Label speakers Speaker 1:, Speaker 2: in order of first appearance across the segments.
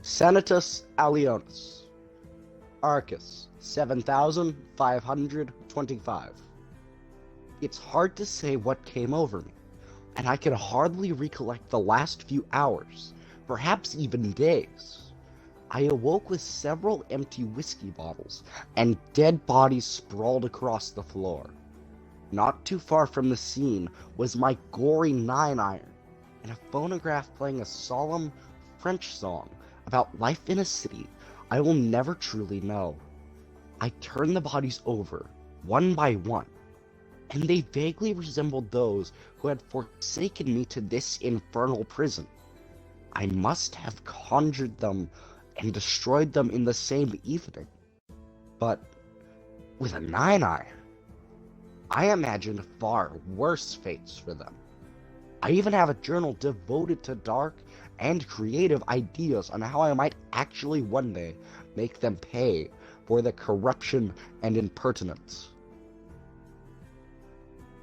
Speaker 1: Sanitus Alionis. Arcus, 7,525. It's hard to say what came over me, and I can hardly recollect the last few hours, perhaps even days. I awoke with several empty whiskey bottles and dead bodies sprawled across the floor. Not too far from the scene was my gory 9-iron and a phonograph playing a solemn French song about life in a city I will never truly know. I turned the bodies over, one by one, and they vaguely resembled those who had forsaken me to this infernal prison. I must have conjured them and destroyed them in the same evening. But with a 9-iron, I imagined far worse fates for them. I even have a journal devoted to dark and creative ideas on how I might actually one day make them pay for the corruption and impertinence.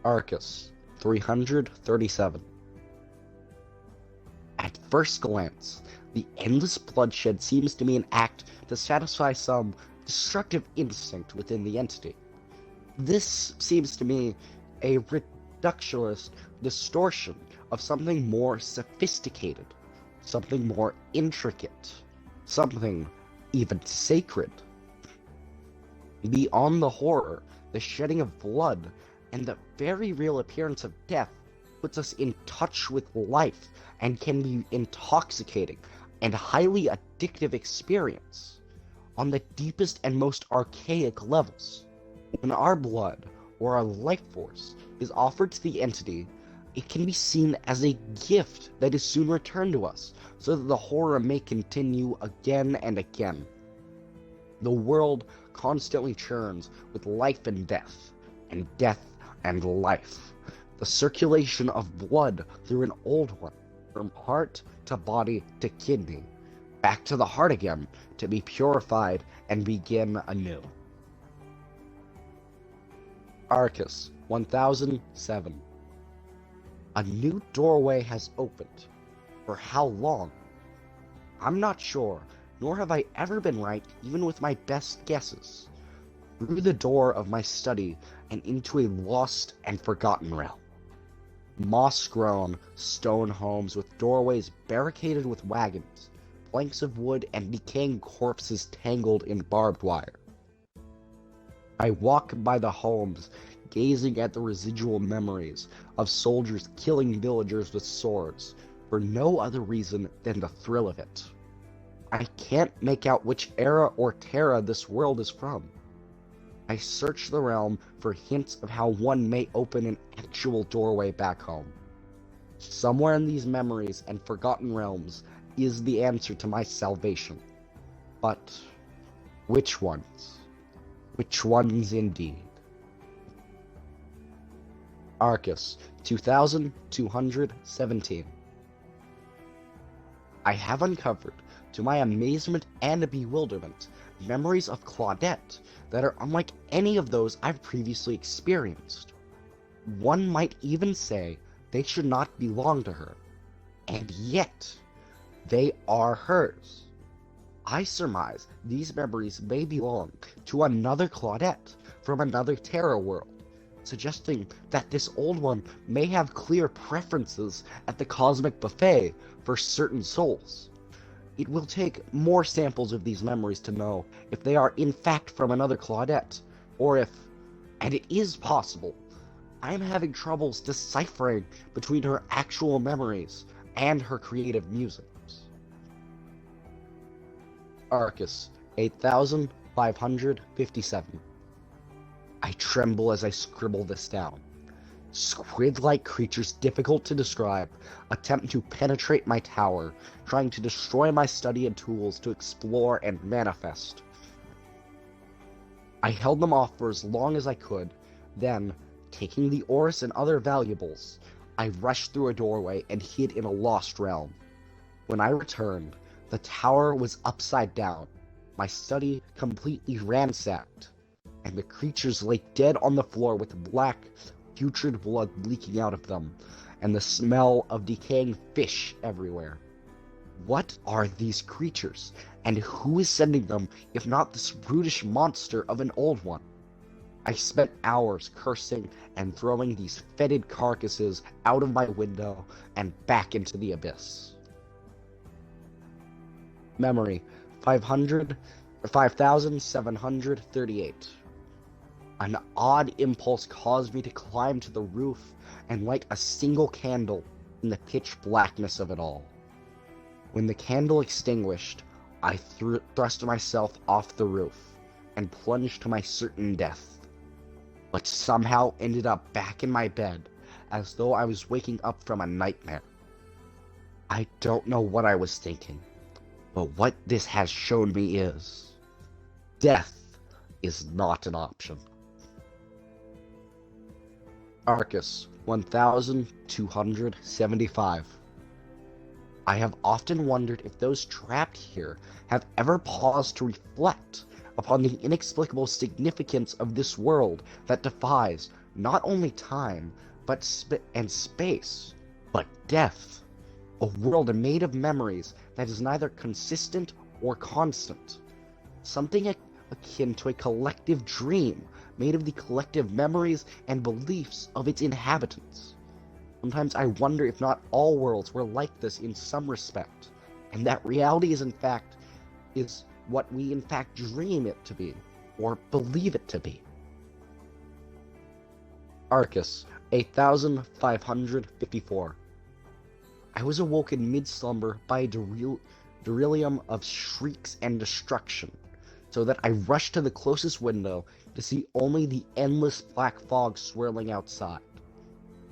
Speaker 1: Arcus, 337. At first glance, the endless bloodshed seems to me an act to satisfy some destructive instinct within the entity. This seems to me a reductionist distortion of something more sophisticated, something more intricate, something even sacred. Beyond the horror, the shedding of blood, and the very real appearance of death puts us in touch with life and can be intoxicating and highly addictive experience on the deepest and most archaic levels. When our blood or our life force is offered to the entity, it can be seen as a gift that is soon returned to us, so that the horror may continue again and again. The world constantly churns with life and death and life. The circulation of blood through an old one, from heart to body to kidney, back to the heart again to be purified and begin anew. Arcus, 1007. A new doorway has opened. For how long? I'm not sure, nor have I ever been right even with my best guesses. Through the door of my study and into a lost and forgotten realm. Moss-grown stone homes with doorways barricaded with wagons, planks of wood, and decaying corpses tangled in barbed wire. I walk by the homes, gazing at the residual memories of soldiers killing villagers with swords, for no other reason than the thrill of it. I can't make out which era or terra this world is from. I search the realm for hints of how one may open an actual doorway back home. Somewhere in these memories and forgotten realms is the answer to my salvation. But which ones? Which ones indeed? Arcus, 2217. I have uncovered, to my amazement and bewilderment, memories of Claudette that are unlike any of those I've previously experienced. One might even say they should not belong to her, and yet they are hers. I surmise these memories may belong to another Claudette from another Terra world, suggesting that this old one may have clear preferences at the cosmic buffet for certain souls. It will take more samples of these memories to know if they are in fact from another Claudette, or if, and it is possible, I am having troubles deciphering between her actual memories and her creative musings. Arcus, 8557. I tremble as I scribble this down. Squid-like creatures difficult to describe attempt to penetrate my tower, trying to destroy my study and tools to explore and manifest. I held them off for as long as I could, then, taking the ores and other valuables, I rushed through a doorway and hid in a lost realm. When I returned, the tower was upside down, my study completely ransacked, and the creatures lay dead on the floor with black, putrid blood leaking out of them, and the smell of decaying fish everywhere. What are these creatures, and who is sending them if not this brutish monster of an old one? I spent hours cursing and throwing these fetid carcasses out of my window and back into the abyss. Memory 5738. An odd impulse caused me to climb to the roof and light a single candle in the pitch blackness of it all. When the candle extinguished, I thrust myself off the roof and plunged to my certain death, but somehow ended up back in my bed as though I was waking up from a nightmare. I don't know what I was thinking, but what this has shown me is death is not an option. Arcus 1275. I have often wondered if those trapped here have ever paused to reflect upon the inexplicable significance of this world that defies not only time and space, but death. A world made of memories that is neither consistent or constant. Something akin to a collective dream made of the collective memories and beliefs of its inhabitants. Sometimes I wonder if not all worlds were like this in some respect, and that reality is what we in fact dream it to be, or believe it to be. Arcus 8554. I was awoken mid-slumber by a delirium of shrieks and destruction, so that I rushed to the closest window to see only the endless black fog swirling outside.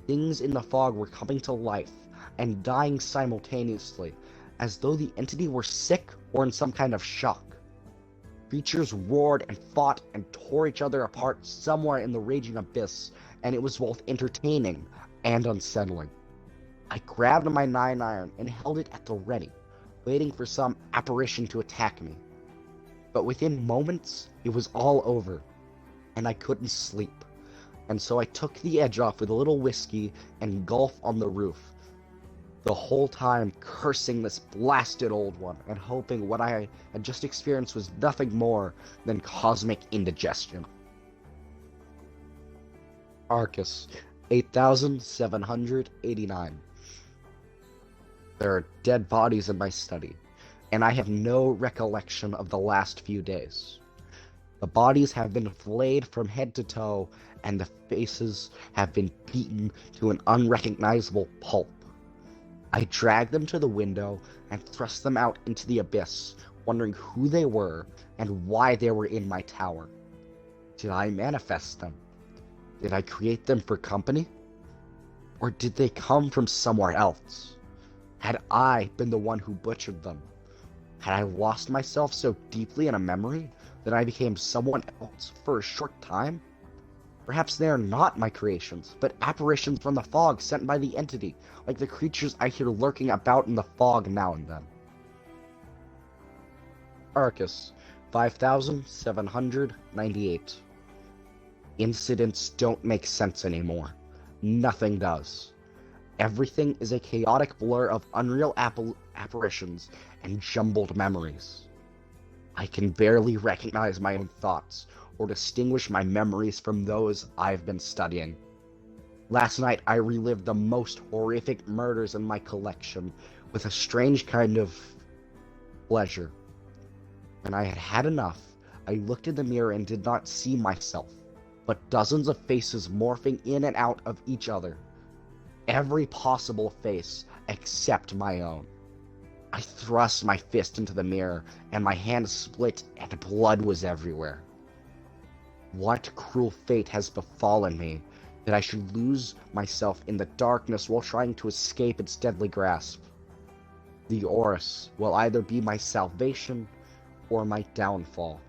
Speaker 1: Things in the fog were coming to life and dying simultaneously, as though the entity were sick or in some kind of shock. Creatures roared and fought and tore each other apart somewhere in the raging abyss, and it was both entertaining and unsettling. I grabbed my 9-iron and held it at the ready, waiting for some apparition to attack me. But within moments, it was all over, and I couldn't sleep. And so I took the edge off with a little whiskey and golf on the roof, the whole time cursing this blasted old one and hoping what I had just experienced was nothing more than cosmic indigestion. Arcus 8789. There are dead bodies in my study, and I have no recollection of the last few days. The bodies have been flayed from head to toe, and the faces have been beaten to an unrecognizable pulp. I dragged them to the window and thrust them out into the abyss, wondering who they were and why they were in my tower. Did I manifest them? Did I create them for company? Or did they come from somewhere else? Had I been the one who butchered them? Had I lost myself so deeply in a memory that I became someone else for a short time? Perhaps they are not my creations, but apparitions from the fog sent by the entity, like the creatures I hear lurking about in the fog now and then. Arcus 5798. Incidents don't make sense anymore. Nothing does. Everything is a chaotic blur of unreal apparitions and jumbled memories. I can barely recognize my own thoughts or distinguish my memories from those I've been studying. Last night I relived the most horrific murders in my collection with a strange kind of pleasure. When I had had enough, I looked in the mirror and did not see myself, but dozens of faces morphing in and out of each other. Every possible face except my own. I thrust my fist into the mirror, and my hand split and blood was everywhere. What cruel fate has befallen me that I should lose myself in the darkness while trying to escape its deadly grasp? The Orus will either be my salvation or my downfall.